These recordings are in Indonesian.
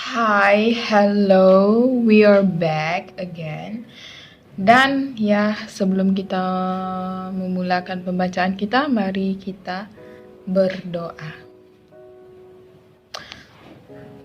Hi, hello, we are back again. Dan ya, sebelum kita memulakan pembacaan kita, mari kita berdoa.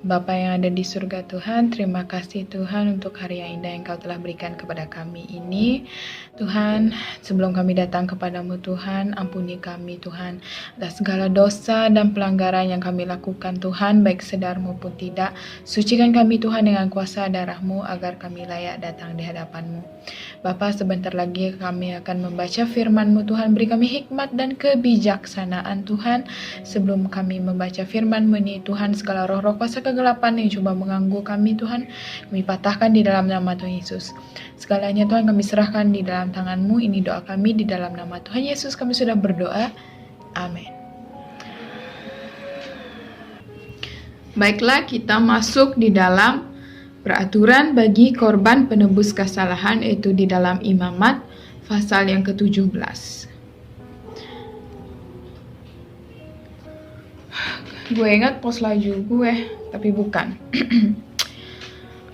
Bapa yang ada di surga Tuhan, terima kasih Tuhan untuk hari yang indah yang Kau telah berikan kepada kami ini. Tuhan, sebelum kami datang kepadamu Tuhan, ampuni kami Tuhan atas segala dosa dan pelanggaran yang kami lakukan Tuhan, baik sadar maupun tidak. Sucikan kami Tuhan dengan kuasa darah-Mu agar kami layak datang di hadapan-Mu. Bapa, sebentar lagi kami akan membaca firman-Mu Tuhan, beri kami hikmat dan kebijaksanaan Tuhan. Sebelum kami membaca firman-Mu ini Tuhan, segala roh-roh kuasa kegelapan yang coba mengganggu kami Tuhan, kami patahkan di dalam nama Tuhan Yesus. Segalanya Tuhan kami serahkan di dalam tangan-Mu. Ini doa kami di dalam nama Tuhan Yesus kami sudah berdoa. Amin. Baiklah, kita masuk di dalam peraturan bagi korban penebus kesalahan, yaitu di dalam Imamat pasal yang ke-17. Gue ingat pos laju gue, tapi bukan.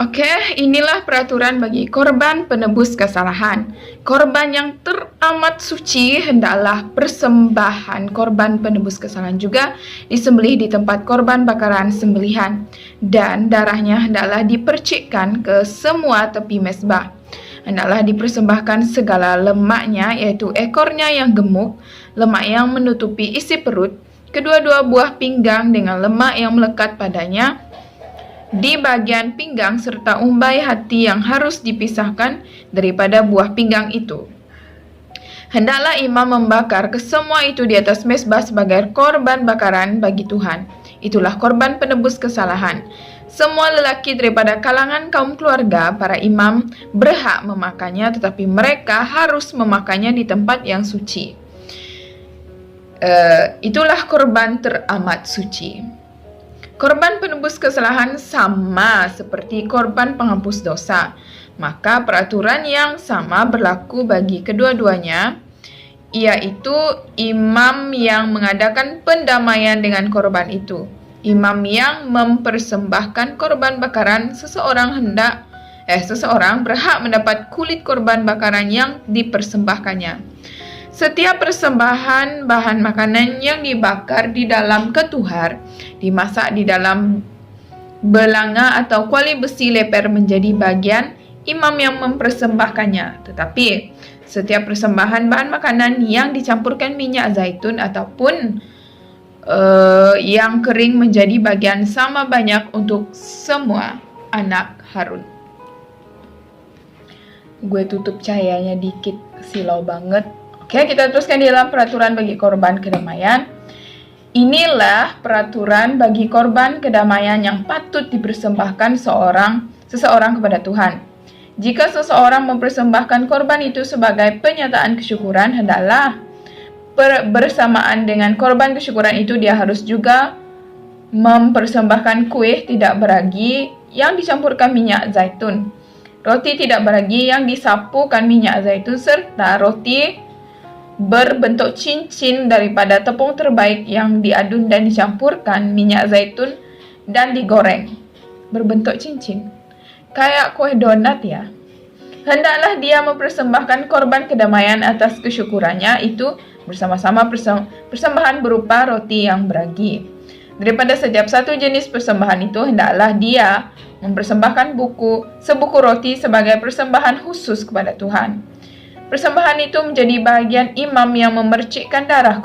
Oke, inilah peraturan bagi korban penebus kesalahan. Korban yang teramat suci hendaklah persembahan korban penebus kesalahan juga disembelih di tempat korban bakaran sembelihan, dan darahnya hendaklah dipercikkan ke semua tepi mezbah. Hendaklah dipersembahkan segala lemaknya, yaitu ekornya yang gemuk, lemak yang menutupi isi perut, kedua-dua buah pinggang dengan lemak yang melekat padanya di bagian pinggang, serta umbai hati yang harus dipisahkan daripada buah pinggang itu. Hendaklah imam membakar kesemua itu di atas mezbah sebagai korban bakaran bagi Tuhan. Itulah korban penebus kesalahan. Semua lelaki daripada kalangan kaum keluarga para imam berhak memakannya, tetapi mereka harus memakannya di tempat yang suci. Itulah korban teramat suci. Korban penebus kesalahan sama seperti korban penghapus dosa, maka peraturan yang sama berlaku bagi kedua-duanya, yaitu imam yang mengadakan pendamaian dengan korban itu. Imam yang mempersembahkan korban bakaran, seseorang berhak mendapat kulit korban bakaran yang dipersembahkannya. Setiap persembahan bahan makanan yang dibakar di dalam ketuhar, dimasak di dalam belanga atau kuali besi leper menjadi bagian imam yang mempersembahkannya. Tetapi setiap persembahan bahan makanan yang dicampurkan minyak zaitun ataupun yang kering menjadi bagian sama banyak untuk semua anak Harun. Gue tutup cahayanya dikit, silau banget. Oke, kita teruskan di dalam peraturan bagi korban kedamaian. Inilah peraturan bagi korban kedamaian yang patut dipersembahkan seseorang kepada Tuhan. Jika seseorang mempersembahkan korban itu sebagai penyataan kesyukuran, hendaklah bersamaan dengan korban kesyukuran itu dia harus juga mempersembahkan kue tidak beragi yang dicampurkan minyak zaitun, roti tidak beragi yang disapukan minyak zaitun, serta roti berbentuk cincin daripada tepung terbaik yang diadun dan dicampurkan minyak zaitun dan digoreng. Berbentuk cincin, kayak kue donat ya. Hendaklah dia mempersembahkan korban kedamaian atas kesyukurannya itu bersama-sama persembahan berupa roti yang beragi. Daripada setiap satu jenis persembahan itu, hendaklah dia mempersembahkan sebuku roti sebagai persembahan khusus kepada Tuhan. Persembahan itu menjadi bagian imam yang memercikkan darah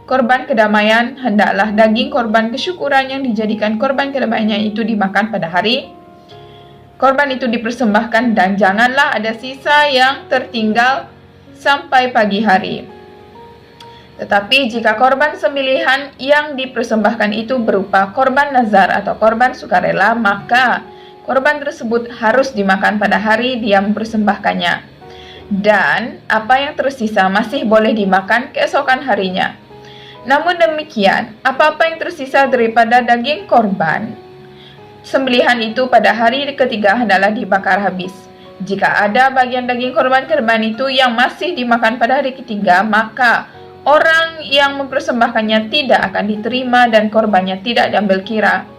korban kedamaian. Hendaklah daging korban kesyukuran yang dijadikan korban kedamaiannya itu dimakan pada hari korban itu dipersembahkan, dan janganlah ada sisa yang tertinggal sampai pagi hari. Tetapi jika korban sembelihan yang dipersembahkan itu berupa korban nazar atau korban sukarela, maka korban tersebut harus dimakan pada hari dia mempersembahkannya. Dan apa yang tersisa masih boleh dimakan keesokan harinya. Namun demikian, apa-apa yang tersisa daripada daging korban sembelihan itu pada hari ketiga hendaklah dibakar habis. Jika ada bagian daging korban itu yang masih dimakan pada hari ketiga, maka orang yang mempersembahkannya tidak akan diterima dan korbannya tidak diambil kira.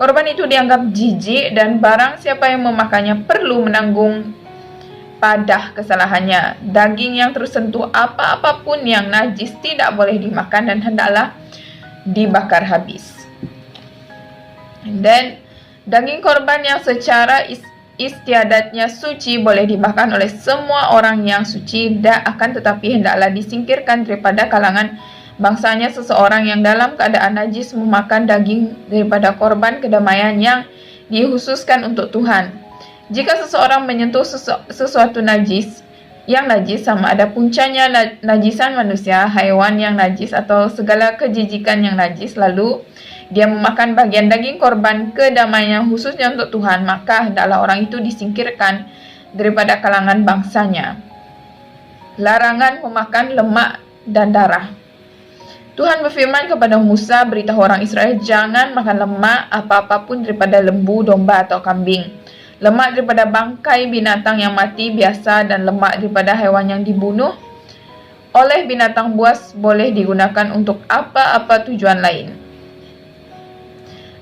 Korban itu dianggap jijik dan barang siapa yang memakannya perlu menanggung padah kesalahannya. Daging yang tersentuh apapun yang najis tidak boleh dimakan dan hendaklah dibakar habis. Dan daging korban yang secara istiadatnya suci boleh dimakan oleh semua orang yang suci, akan tetapi hendaklah disingkirkan daripada kalangan bangsanya seseorang yang dalam keadaan najis memakan daging daripada korban kedamaian yang dikhususkan untuk Tuhan. Jika seseorang menyentuh sesuatu najis, yang najis sama ada puncanya najisan manusia, haiwan yang najis atau segala kejijikan yang najis, lalu dia memakan bagian daging korban kedamaian khususnya untuk Tuhan, maka hendaklah orang itu disingkirkan daripada kalangan bangsanya. Larangan memakan lemak dan darah. Tuhan berfirman kepada Musa, beritahu orang Israel jangan makan lemak apapun daripada lembu, domba atau kambing. Lemak daripada bangkai binatang yang mati biasa dan lemak daripada haiwan yang dibunuh oleh binatang buas boleh digunakan untuk apa-apa tujuan lain.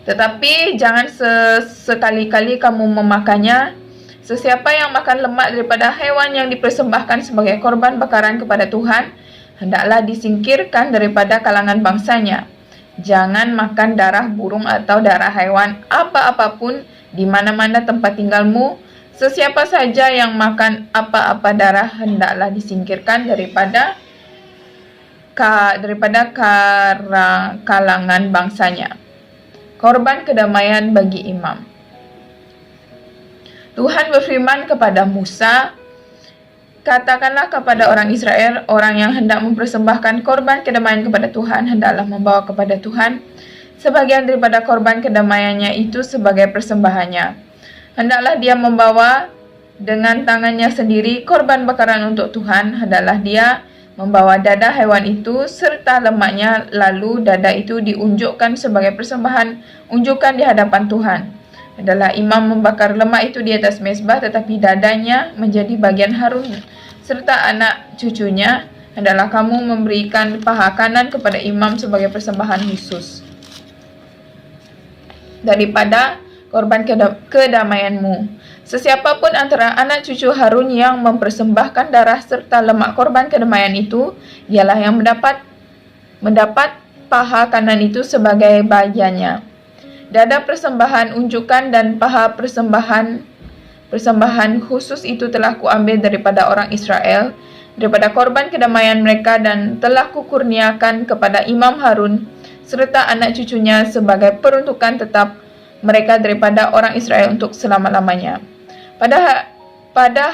Tetapi jangan sekali-kali kamu memakannya. Sesiapa yang makan lemak daripada hewan yang dipersembahkan sebagai korban bakaran kepada Tuhan, hendaklah disingkirkan daripada kalangan bangsanya. Jangan makan darah burung atau darah hewan apa-apapun di mana-mana tempat tinggalmu. Sesiapa saja yang makan apa-apa darah hendaklah disingkirkan daripada kalangan bangsanya. Korban kedamaian bagi imam. Tuhan berfirman kepada Musa, katakanlah kepada orang Israel, orang yang hendak mempersembahkan korban kedamaian kepada Tuhan, hendaklah membawa kepada Tuhan sebagian daripada korban kedamaiannya itu sebagai persembahannya. Hendaklah dia membawa dengan tangannya sendiri korban bakaran untuk Tuhan, hendaklah dia membawa dada hewan itu serta lemaknya, lalu dada itu diunjukkan sebagai persembahan unjukan di hadapan Tuhan. Adalah imam membakar lemak itu di atas mezbah, tetapi dadanya menjadi bagian Harun serta anak cucunya. Hendaklah kamu memberikan paha kanan kepada imam sebagai persembahan khusus daripada korban kedamaianmu. Sesiapapun antara anak cucu Harun yang mempersembahkan darah serta lemak korban kedamaian itu, ialah yang mendapat paha kanan itu sebagai bagiannya. Dada persembahan unjukan dan paha persembahan khusus itu telah kuambil daripada orang Israel, daripada korban kedamaian mereka, dan telah kukurniakan kepada Imam Harun serta anak cucunya sebagai peruntukan tetap mereka daripada orang Israel untuk selama-lamanya. Pada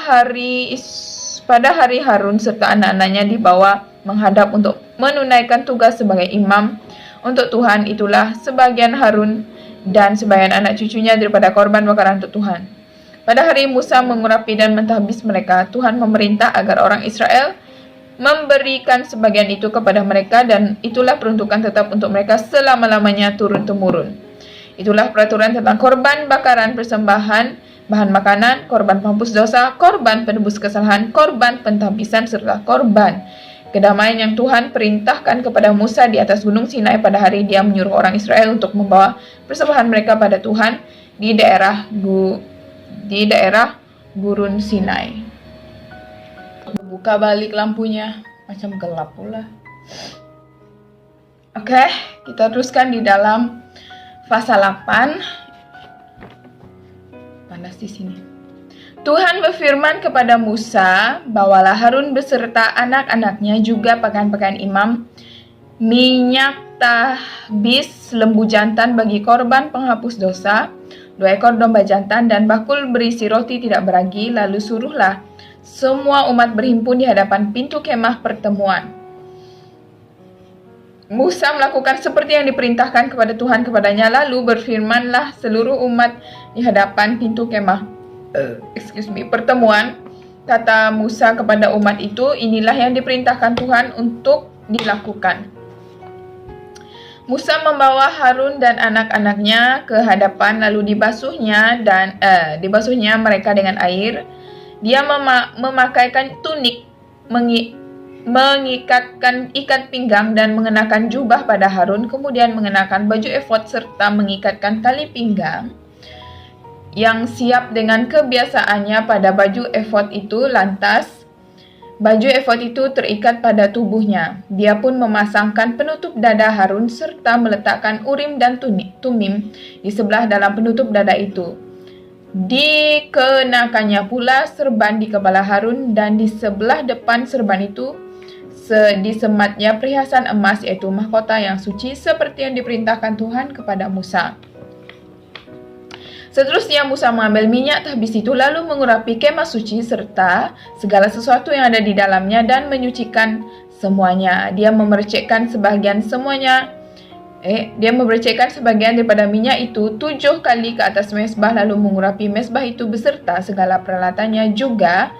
hari Harun serta anak-anaknya dibawa menghadap untuk menunaikan tugas sebagai imam untuk Tuhan, itulah sebagian Harun dan sebagian anak cucunya daripada korban bakaran untuk Tuhan. Pada hari Musa mengurapi dan mentahbis mereka, Tuhan memerintah agar orang Israel memberikan sebagian itu kepada mereka, dan itulah peruntukan tetap untuk mereka selama-lamanya turun-temurun. Itulah peraturan tentang korban bakaran persembahan, bahan makanan, korban penghapus dosa, korban penebus kesalahan, korban pentahbisan, serta korban kedamaian yang Tuhan perintahkan kepada Musa di atas gunung Sinai pada hari dia menyuruh orang Israel untuk membawa persembahan mereka pada Tuhan di daerah gurun Sinai. Buka balik lampunya, macam gelap pula. Oke, kita teruskan di dalam pasal 8. Panas di sini. Tuhan berfirman kepada Musa, bawalah Harun beserta anak-anaknya juga pakaian-pakaian imam, minyak tahbis lembu jantan bagi korban penghapus dosa, 2 ekor domba jantan, dan bakul berisi roti tidak beragi. Lalu suruhlah semua umat berhimpun di hadapan pintu kemah pertemuan. Musa melakukan seperti yang diperintahkan kepada Tuhan kepadanya. Lalu berfirmanlah seluruh umat di hadapan pintu kemah pertemuan. Kata Musa kepada umat itu, inilah yang diperintahkan Tuhan untuk dilakukan. Musa membawa Harun dan anak-anaknya ke hadapan, lalu dibasuhnya mereka dengan air. Dia memakaikan tunik mengikatkan ikat pinggang dan mengenakan jubah pada Harun, kemudian mengenakan baju efod serta mengikatkan tali pinggang yang siap dengan kebiasaannya pada baju efod itu. Lantas baju efod itu terikat pada tubuhnya. Dia pun memasangkan penutup dada Harun serta meletakkan urim dan tumim di sebelah dalam penutup dada itu. Dikenakannya pula serban di kepala Harun, dan di sebelah depan serban itu disematnya perhiasan emas, yaitu mahkota yang suci, seperti yang diperintahkan Tuhan kepada Musa. Seterusnya Musa mengambil minyak tahbis itu lalu mengurapi kemah suci serta segala sesuatu yang ada di dalamnya dan menyucikan semuanya. Dia memercikkan sebagian daripada minyak itu 7 kali ke atas mezbah, lalu mengurapi mezbah itu beserta segala peralatannya, juga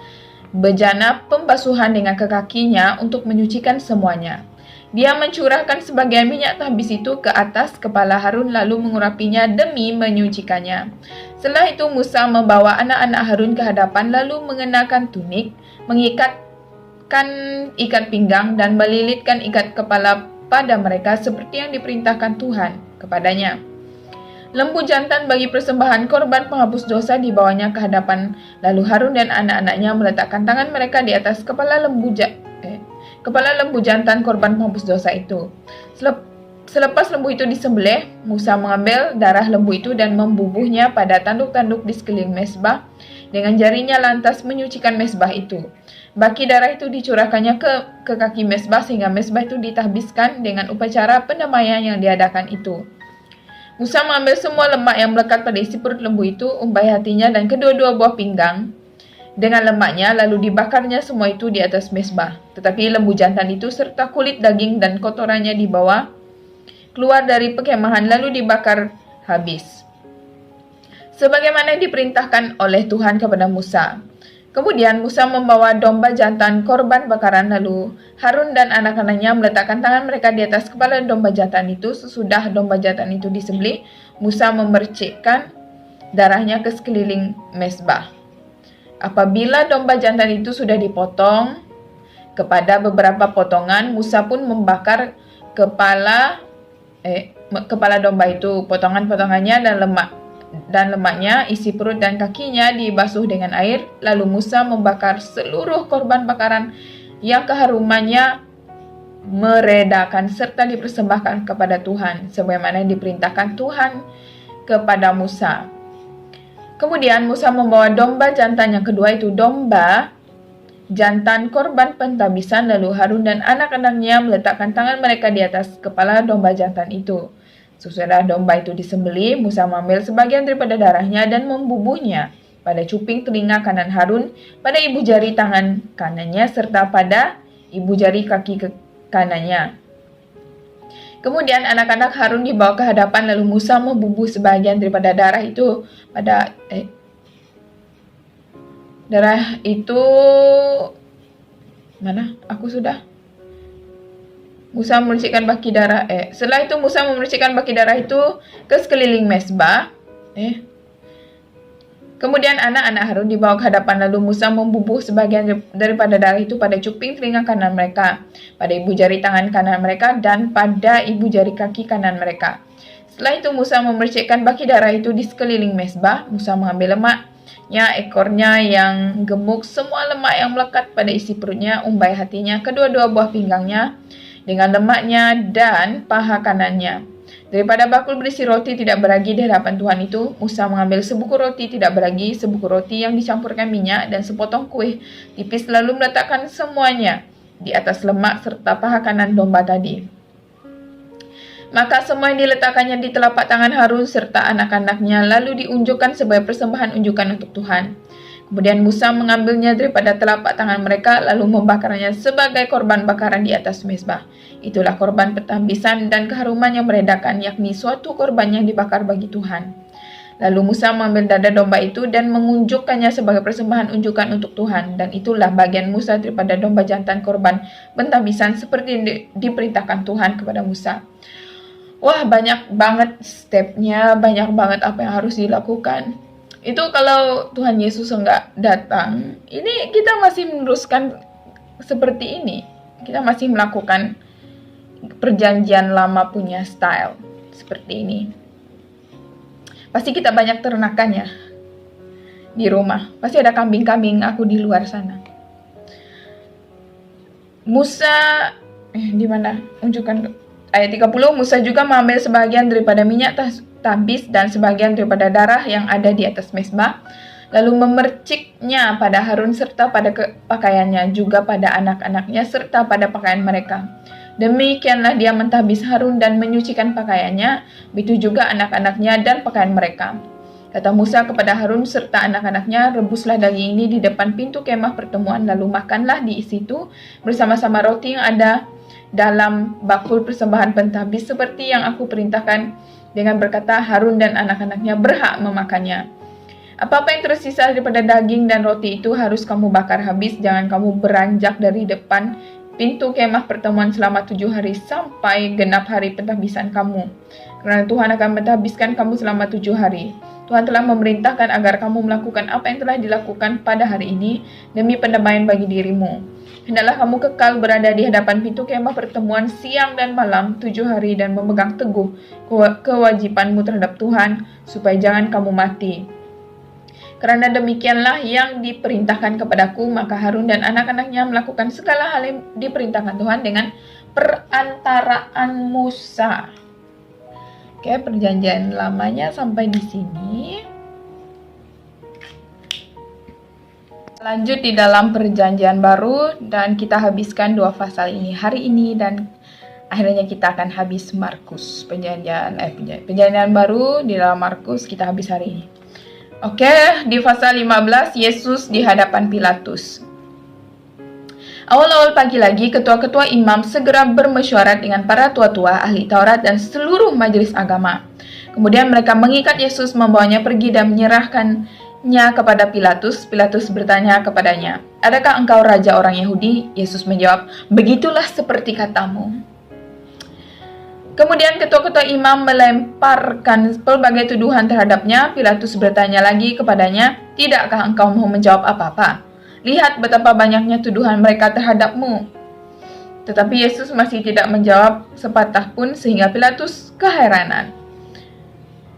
bejana pembasuhan dengan kakinya untuk menyucikan semuanya. Dia mencurahkan sebagian minyak tahbis itu ke atas kepala Harun lalu mengurapinya demi menyucikannya. Setelah itu Musa membawa anak-anak Harun ke hadapan lalu mengenakan tunik, mengikatkan ikat pinggang dan melilitkan ikat kepala pada mereka seperti yang diperintahkan Tuhan kepadanya. Lembu jantan bagi persembahan korban penghapus dosa dibawanya ke hadapan, lalu Harun dan anak-anaknya meletakkan tangan mereka di atas kepala lembu jantan korban penghapus dosa itu. Selepas lembu itu disembelih, Musa mengambil darah lembu itu dan membubuhnya pada tanduk-tanduk di sekeliling mezbah dengan jarinya, lantas menyucikan mezbah itu. Baki darah itu dicurahkannya ke kaki mezbah sehingga mezbah itu ditahbiskan dengan upacara pendamaian yang diadakan itu. Musa mengambil semua lemak yang melekat pada isi perut lembu itu, umbai hatinya dan kedua-dua buah pinggang dengan lemaknya, lalu dibakarnya semua itu di atas mezbah. Tetapi lembu jantan itu serta kulit, daging dan kotorannya dibawa keluar dari perkemahan lalu dibakar habis, sebagaimana diperintahkan oleh Tuhan kepada Musa. Kemudian Musa membawa domba jantan korban bakaran, lalu Harun dan anak-anaknya meletakkan tangan mereka di atas kepala domba jantan itu. Sesudah domba jantan itu disembelih, Musa memercikkan darahnya ke sekeliling mezbah. Apabila domba jantan itu sudah dipotong kepada beberapa potongan, Musa pun membakar kepala domba itu, potongan-potongannya dan lemaknya, isi perut dan kakinya dibasuh dengan air. Lalu Musa membakar seluruh korban bakaran yang keharumannya meredakan serta dipersembahkan kepada Tuhan, sebagaimana diperintahkan Tuhan kepada Musa. Kemudian Musa membawa domba jantan yang kedua, itu domba jantan korban pentahbisan, lalu Harun dan anak-anaknya meletakkan tangan mereka di atas kepala domba jantan itu. Sesudah domba itu disembelih, Musa mengambil sebagian daripada darahnya dan membubuhnya pada cuping telinga kanan Harun, pada ibu jari tangan kanannya, serta pada ibu jari kaki kanannya. Kemudian anak-anak Harun dibawa ke hadapan, lalu Musa membubuh sebagian daripada darah itu pada darah itu mana? Musa memercikkan baki darah. Setelah itu Musa memercikkan baki darah itu ke sekeliling mezbah. Kemudian anak-anak Harun dibawa ke hadapan, lalu Musa membubuh sebagian daripada darah itu pada cuping telinga kanan mereka, pada ibu jari tangan kanan mereka, dan pada ibu jari kaki kanan mereka. Setelah itu Musa memercikkan baki darah itu di sekeliling mezbah. Musa mengambil lemaknya, ekornya yang gemuk, semua lemak yang melekat pada isi perutnya, umbai hatinya, kedua-dua buah pinggangnya dengan lemaknya, dan paha kanannya. Daripada bakul berisi roti tidak beragi di hadapan Tuhan itu, Musa mengambil sebuku roti tidak beragi, sebuku roti yang dicampurkan minyak, dan sepotong kue tipis, lalu meletakkan semuanya di atas lemak serta paha kanan domba tadi. Maka semua yang diletakkannya di telapak tangan Harun serta anak-anaknya, lalu diunjukkan sebagai persembahan unjukan untuk Tuhan. Kemudian Musa mengambilnya daripada telapak tangan mereka, lalu membakarnya sebagai korban bakaran di atas mezbah. Itulah korban pentahbisan dan keharuman yang meredakan, yakni suatu korban yang dibakar bagi Tuhan. Lalu Musa mengambil dada domba itu dan mengunjukkannya sebagai persembahan unjukan untuk Tuhan. Dan itulah bagian Musa daripada domba jantan korban pentahbisan seperti diperintahkan Tuhan kepada Musa. Wah, banyak banget stepnya, banyak banget apa yang harus dilakukan. Itu kalau Tuhan Yesus enggak datang, ini kita masih meneruskan seperti ini. Kita masih melakukan perjanjian lama punya style seperti ini. Pasti kita banyak ternakannya di rumah. Pasti ada kambing-kambing aku di luar sana. Musa, di mana? Unjukkan ayat 30. Musa juga mengambil sebagian daripada minyak tabis dan sebagian daripada darah yang ada di atas mezbah, lalu memerciknya pada Harun serta pada pakaiannya, juga pada anak-anaknya serta pada pakaian mereka. Demikianlah dia mentahbis Harun dan menyucikan pakaiannya, begitu juga anak-anaknya dan pakaian mereka. Kata Musa kepada Harun serta anak-anaknya, rebuslah daging ini di depan pintu kemah pertemuan, lalu makanlah di situ bersama-sama roti yang ada dalam bakul persembahan pentahbis seperti yang aku perintahkan, dengan berkata Harun dan anak-anaknya berhak memakannya. Apa-apa yang tersisa daripada daging dan roti itu harus kamu bakar habis, jangan kamu beranjak dari depan pintu kemah pertemuan selama 7 hari sampai genap hari pentahbisan kamu. Karena Tuhan akan mentahbiskan kamu selama 7 hari. Tuhan telah memerintahkan agar kamu melakukan apa yang telah dilakukan pada hari ini demi pendamaian bagi dirimu. Hendaklah kamu kekal berada di hadapan pintu kemah pertemuan siang dan malam 7 hari dan memegang teguh kewajibanmu terhadap Tuhan supaya jangan kamu mati. Karena demikianlah yang diperintahkan kepadaku, maka Harun dan anak-anaknya melakukan segala hal yang diperintahkan Tuhan dengan perantaraan Musa. Oke, perjanjian lamanya sampai di sini. Lanjut di dalam perjanjian baru dan kita habiskan 2 pasal ini hari ini dan akhirnya kita akan habis Markus. Perjanjian baru di dalam Markus kita habis hari ini. Oke, di pasal 15 Yesus di hadapan Pilatus. Awal-awal pagi lagi, ketua-ketua imam segera bermesyuarat dengan para tua-tua, ahli Taurat dan seluruh majelis agama. Kemudian mereka mengikat Yesus, membawanya pergi dan menyerahkannya kepada Pilatus. Pilatus bertanya kepadanya, "Adakah engkau raja orang Yahudi?" Yesus menjawab, "Begitulah seperti katamu." Kemudian ketua-ketua imam melemparkan pelbagai tuduhan terhadapnya. Pilatus bertanya lagi kepadanya, "Tidakkah engkau mau menjawab apa-apa? Lihat betapa banyaknya tuduhan mereka terhadapmu." Tetapi Yesus masih tidak menjawab sepatah pun sehingga Pilatus keheranan.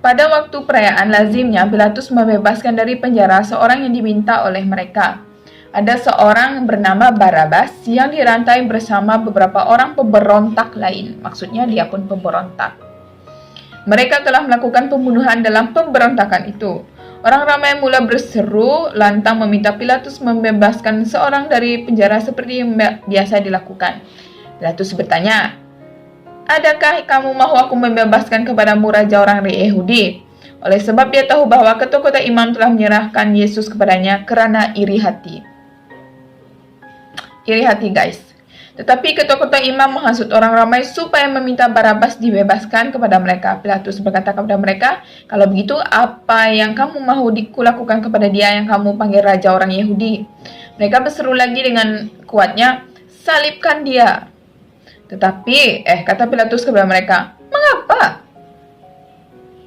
Pada waktu perayaan lazimnya Pilatus membebaskan dari penjara seorang yang diminta oleh mereka. Ada seorang bernama Barabas yang dirantai bersama beberapa orang pemberontak lain. Maksudnya dia pun pemberontak. Mereka telah melakukan pembunuhan dalam pemberontakan itu. Orang ramai mula berseru lantang meminta Pilatus membebaskan seorang dari penjara seperti yang biasa dilakukan. Pilatus bertanya, "Adakah kamu mahu aku membebaskan kepadamu raja orang Yahudi?" Oleh sebab dia tahu bahwa ketua-ketua imam telah menyerahkan Yesus kepadanya karena iri hati. Iri hati, guys. Tetapi ketua-ketua imam menghasut orang ramai supaya meminta Barabas dibebaskan kepada mereka. Pilatus berkata kepada mereka, "Kalau begitu, apa yang kamu mahu kulakukan kepada dia yang kamu panggil raja orang Yahudi?" Mereka berseru lagi dengan kuatnya, "Salibkan dia." Tetapi, kata Pilatus kepada mereka, "Mengapa?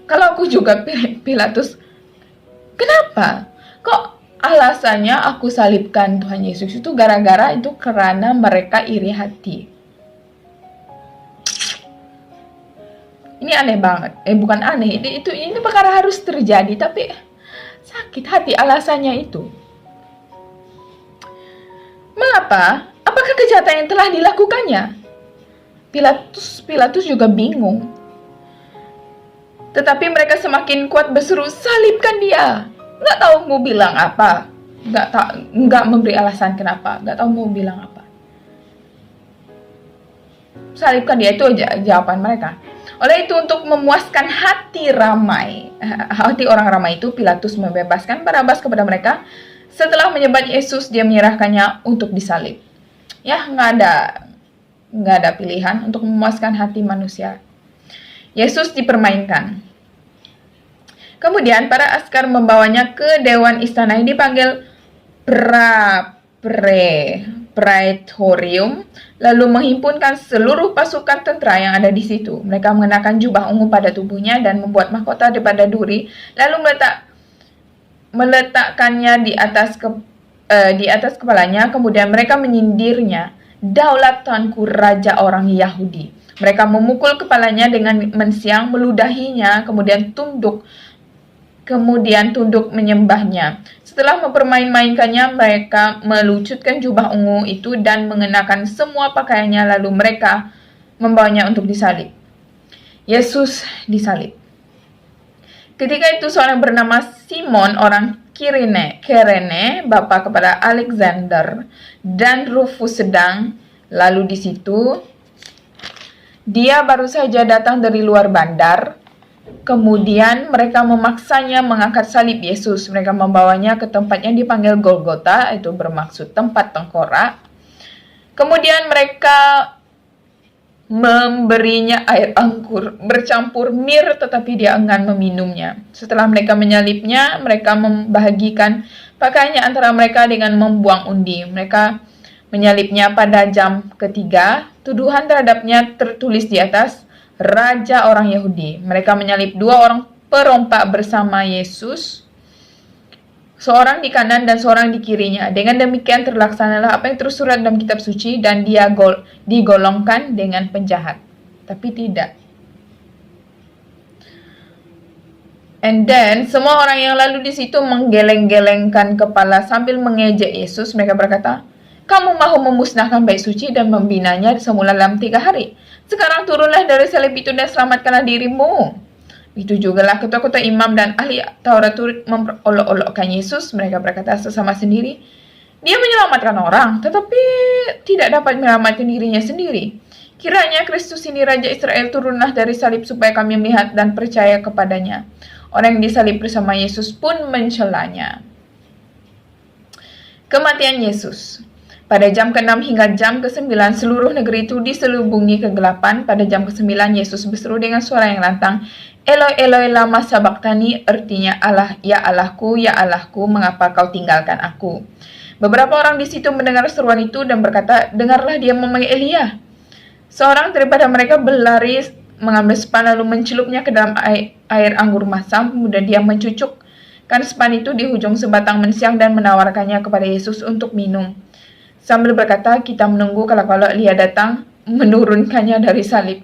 Kalau aku juga Pilatus, kenapa? Kok alasannya aku salibkan Tuhan Yesus itu gara-gara itu karena mereka iri hati." Ini aneh banget. Bukan aneh, ini perkara harus terjadi, tapi sakit hati alasannya itu. Mengapa? Apakah kejahatan yang telah dilakukannya? Pilatus juga bingung. Tetapi mereka semakin kuat berseru, "Salibkan dia." Nggak tahu mau bilang apa, nggak memberi alasan kenapa, nggak tahu mau bilang apa. Salibkan dia, itu jawaban mereka. Oleh itu, untuk memuaskan hati orang ramai itu, Pilatus membebaskan Barabas kepada mereka. Setelah menyebat Yesus, dia menyerahkannya untuk disalib. Ya, nggak ada pilihan untuk memuaskan hati manusia. Yesus dipermainkan. Kemudian para askar membawanya ke dewan istana yang dipanggil Praetorium, lalu menghimpun seluruh pasukan tentara yang ada di situ. Mereka mengenakan jubah ungu pada tubuhnya dan membuat mahkota daripada duri, lalu meletakkannya di atas kepalanya. Kemudian mereka menyindirnya daulat Tuanku Raja orang Yahudi. Mereka memukul kepalanya dengan mensiang, meludahinya, kemudian tunduk menyembahnya. Setelah mempermain-mainkannya, mereka melucutkan jubah ungu itu dan mengenakan semua pakaiannya, lalu mereka membawanya untuk disalib. Yesus disalib. Ketika itu seorang bernama Simon orang Kirene, bapa kepada Alexander dan Rufus sedang lalu di situ. Dia baru saja datang dari luar bandar. Kemudian mereka memaksanya mengangkat salib Yesus. Mereka membawanya ke tempat yang dipanggil Golgota, itu bermaksud tempat tengkorak. Kemudian mereka memberinya air anggur bercampur mir, tetapi dia enggan meminumnya. Setelah mereka menyalibnya, mereka membagikan pakaiannya antara mereka dengan membuang undi. Mereka menyalibnya pada jam ketiga. Tuduhan terhadapnya tertulis di atas, Raja orang Yahudi. Mereka menyalib 2 orang perompak bersama Yesus, seorang di kanan dan seorang di kirinya. Dengan demikian terlaksanalah apa yang tersurat dalam kitab suci, dan dia digolongkan dengan penjahat. Tapi tidak. And then semua orang yang lalu di situ menggeleng-gelengkan kepala sambil mengejek Yesus. Mereka berkata, "Kamu mahu memusnahkan bait suci dan membinanya semula dalam 3 hari. Sekarang turunlah dari salib itu dan selamatkanlah dirimu." Itu jugalah ketua-ketua imam dan ahli Taurat turut memperolok-olokkan Yesus. Mereka berkata sesama sendiri, "Dia menyelamatkan orang, tetapi tidak dapat menyelamatkan dirinya sendiri. Kiranya Kristus ini Raja Israel turunlah dari salib supaya kami melihat dan percaya kepadanya." Orang yang disalib bersama Yesus pun mencelanya. Kematian Yesus. Pada jam ke-6 hingga jam ke-9, seluruh negeri itu diselubungi kegelapan. Pada jam ke-9, Yesus berseru dengan suara yang lantang, "Eloi, Eloi, lama sabachthani," artinya, ya Allahku, mengapa kau tinggalkan aku?" Beberapa orang di situ mendengar seruan itu dan berkata, "Dengarlah, dia memanggil Elia." Seorang daripada mereka berlari mengambil sepan lalu mencelupnya ke dalam air anggur masam. Kemudian dia mencucukkan sepan itu di ujung sebatang mensiang dan menawarkannya kepada Yesus untuk minum, sambil berkata, "Kita menunggu kalau Elia datang menurunkannya dari salib."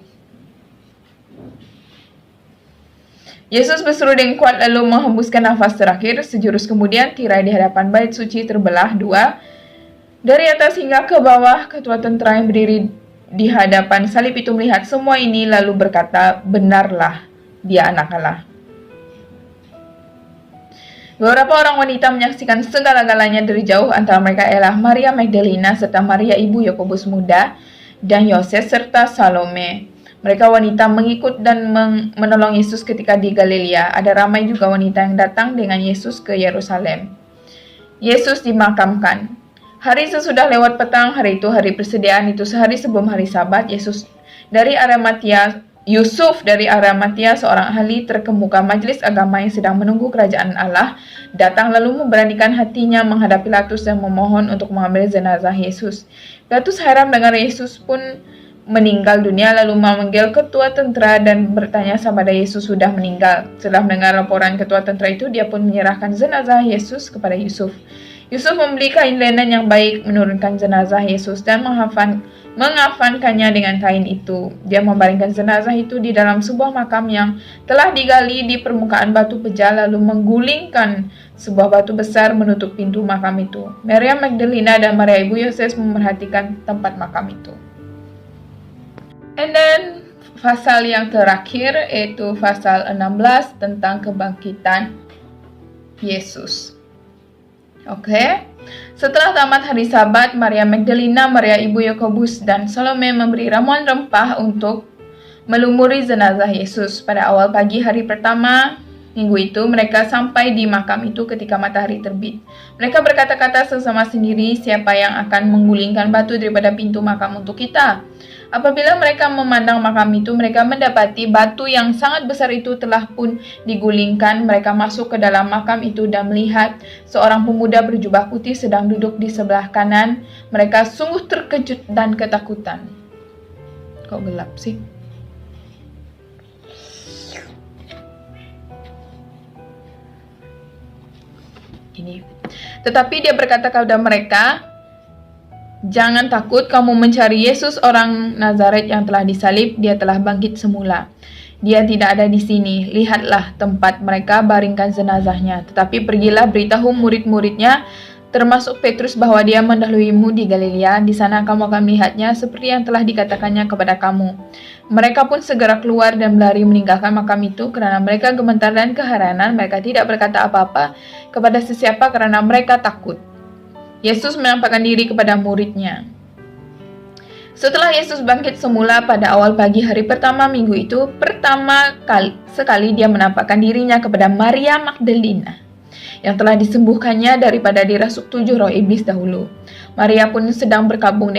Yesus berseru dengan kuat lalu menghembuskan nafas terakhir. Sejurus kemudian tirai di hadapan bait suci terbelah 2. Dari atas hingga ke bawah. Ketua tentara yang berdiri di hadapan salib itu melihat semua ini lalu berkata, "Benarlah, dia anak Allah." Beberapa orang wanita menyaksikan segala-galanya dari jauh. Antara mereka ialah Maria Magdalena serta Maria ibu Yakobus muda dan Yoses serta Salome. Mereka wanita mengikut dan menolong Yesus ketika di Galilea. Ada ramai juga wanita yang datang dengan Yesus ke Yerusalem. Yesus dimakamkan. Hari sesudah lewat petang, hari itu hari persediaan, itu sehari sebelum hari Sabat. Yusuf dari Arimatia, seorang ahli terkemuka majelis agama yang sedang menunggu kerajaan Allah, datang lalu memberanikan hatinya menghadap Pilatus dan memohon untuk mengambil jenazah Yesus. Pilatus heran dengar Yesus pun meninggal dunia, lalu memanggil ketua tentara dan bertanya kepada Yesus sudah meninggal. Setelah mendengar laporan ketua tentara itu, dia pun menyerahkan jenazah Yesus kepada Yusuf. Yusuf membeli kain linen yang baik, menurunkan jenazah Yesus dan mengafankannya dengan kain itu. Dia membaringkan jenazah itu di dalam sebuah makam yang telah digali di permukaan batu pejal, lalu menggulingkan sebuah batu besar menutup pintu makam itu. Maria Magdalena dan Maria ibu Yoses memerhatikan tempat makam itu. And then pasal yang terakhir yaitu pasal 16 tentang kebangkitan Yesus. Oke. Setelah tamat hari Sabat, Maria Magdalena, Maria ibu Yakobus dan Salome memberi ramuan rempah untuk melumuri jenazah Yesus. Pada awal pagi hari pertama minggu itu, mereka sampai di makam itu ketika matahari terbit. Mereka berkata-kata sesama sendiri, "Siapa yang akan menggulingkan batu daripada pintu makam untuk kita?" Apabila mereka memandang makam itu, mereka mendapati batu yang sangat besar itu telah pun digulingkan. Mereka masuk ke dalam makam itu dan melihat seorang pemuda berjubah putih sedang duduk di sebelah kanan. Mereka sungguh terkejut dan ketakutan. Kok gelap sih? Tetapi dia berkata kepada mereka, Jangan takut, kamu mencari Yesus orang Nazaret yang telah disalib. Dia telah bangkit semula. Dia tidak ada di sini. Lihatlah tempat mereka baringkan jenazahnya. Tetapi pergilah beritahu murid-muridnya, termasuk Petrus, bahwa dia mendahuluimu di Galilea. Di sana kamu akan melihatnya seperti yang telah dikatakannya kepada kamu." Mereka pun segera keluar dan berlari meninggalkan makam itu. Karena mereka gemetar dan keheranan, mereka tidak berkata apa-apa kepada sesiapa karena mereka takut. Yesus menampakkan diri kepada muridnya. Setelah Yesus bangkit semula pada awal pagi hari pertama minggu itu, pertama sekali dia menampakkan dirinya kepada Maria Magdalena, yang telah disembuhkannya daripada dirasuk 7 roh iblis dahulu. Maria pun sedang berkabung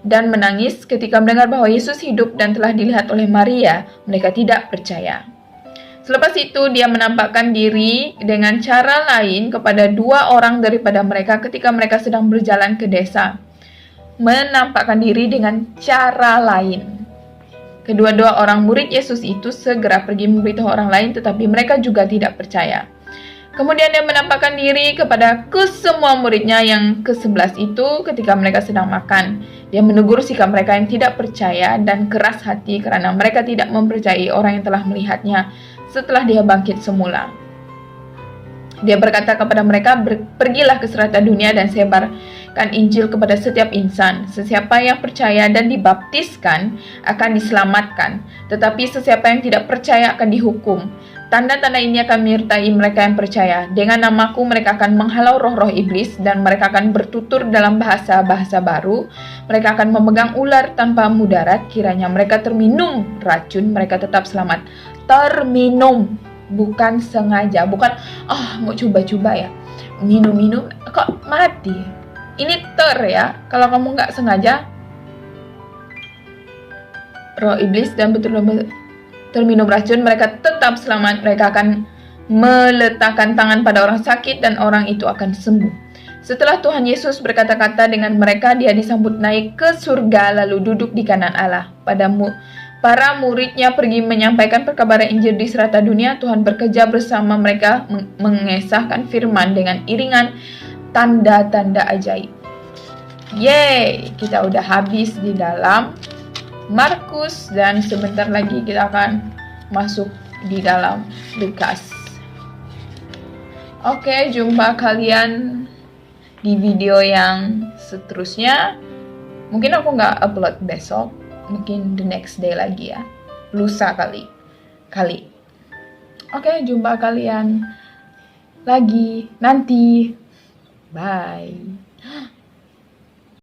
dan menangis ketika mendengar bahwa Yesus hidup dan telah dilihat oleh Maria. Mereka tidak percaya. Selepas itu dia menampakkan diri dengan cara lain kepada 2 orang daripada mereka ketika mereka sedang berjalan ke desa. Menampakkan diri dengan cara lain. Kedua-dua orang murid Yesus itu segera pergi memberitahu orang lain, tetapi mereka juga tidak percaya. Kemudian dia menampakkan diri kepada kesemua muridnya yang ke-11 itu ketika mereka sedang makan. Dia menegur sikap mereka yang tidak percaya dan keras hati karena mereka tidak mempercayai orang yang telah melihatnya setelah dia bangkit semula. Dia berkata kepada mereka, "Pergilah ke serata dunia dan sebarkan Injil kepada setiap insan. Sesiapa yang percaya dan dibaptiskan akan diselamatkan, tetapi sesiapa yang tidak percaya akan dihukum. Tanda-tanda ini akan menyertai mereka yang percaya. Dengan namaku mereka akan menghalau roh-roh iblis dan mereka akan bertutur dalam bahasa-bahasa baru. Mereka akan memegang ular tanpa mudarat. Kiranya mereka terminum racun, mereka tetap selamat." Terminum, bukan sengaja, bukan mau coba-coba ya, minum-minum kok mati. Ini ya, kalau kamu nggak sengaja, roh iblis dan betul-betul terminum racun, mereka tetap selamat. Mereka akan meletakkan tangan pada orang sakit dan orang itu akan sembuh. Setelah Tuhan Yesus berkata-kata dengan mereka, dia disambut naik ke surga lalu duduk di kanan Allah. Para muridnya pergi menyampaikan perkabaran Injil di serata dunia. Tuhan bekerja bersama mereka mengesahkan firman dengan iringan tanda-tanda ajaib. Yeay, kita udah habis di dalam Markus dan sebentar lagi kita akan masuk di dalam Lukas. Oke, jumpa kalian di video yang seterusnya. Mungkin aku nggak upload besok, mungkin the next day lagi ya, lusa kali. Oke, jumpa kalian lagi nanti. Bye.